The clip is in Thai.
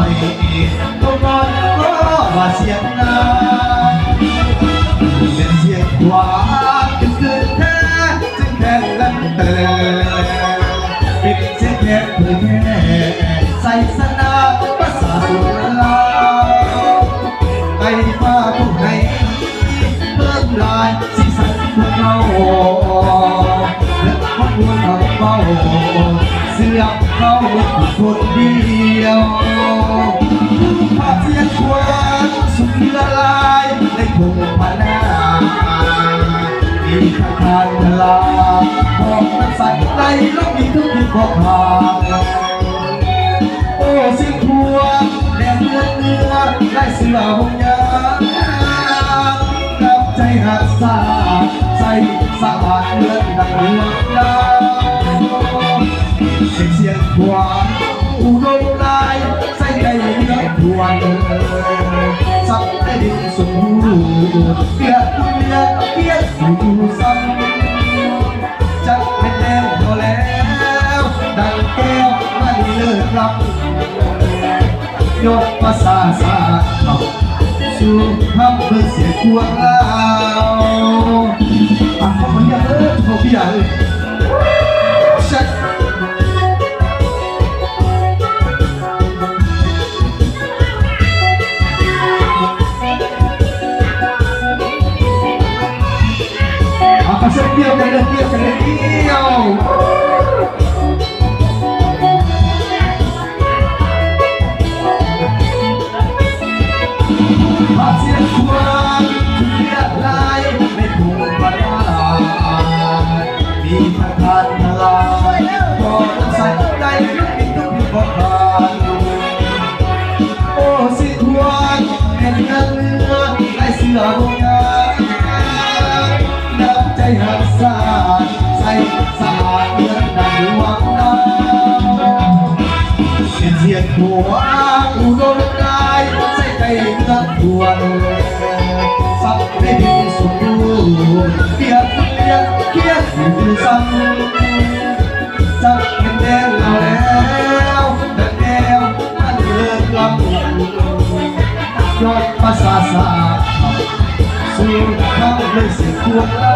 อยก็งอนก็ว่าเสียงนาเป็นเสียงหวานจึงเกิดแท้จึงแค่ลันเตอเป็นเสียงแค่เพื่อแค่ใส่สนาภาษาสุรลาไอ้ฟ้าผู้ให้เพิ่มลายสีสันพวกเราและพวกเราเบาเสื่อมเข้าคนเดียวภาพเสียงควานสุดละลายในพงพนามีข้าทานทลาหอบน้ำใสไหลลงมีทุกที่บอกทางโอ้สิ่งควงแดงเนื้อได้เสือหงยางกับใจหักษาใจสะอาดเลือดดังดวงดาวเสียงขวานอุดมลายใส่ใจเลือดทวนสับได้ดินสูงเกียดเกียดอยู่ซ้ำจะเป็นแนวพอแล้วดังแก้วไม่เลิกรับยกภาษาสาเขาสู่คำเพื่อเสียควงเราอ่ะเขาคนยังเขาพี่ใหญ่ชัดอาเดียวกันเลยเดียวกันเลยเดียวภาพเสียงควงเรียบลายในภูมิปัญญามีทางการทลายก็ต้องใส่ใจทุกทุกบอกทางโอ้สิควงเห็นเนื้อไอเสือลงยาน้ำใจหักษาใส่สะอาดเลือดดังหวังน้ำเป็นเสียงหัวอุดมกายใส่ใจเลือดทวนสับได้ดีสุดเกียดอยู่ซ้ำจักเป็นแดงเราแล้วแต่แนวมันเลือกลำยอดภาษาศาสตร์สู่คำเลยเสียงควงลา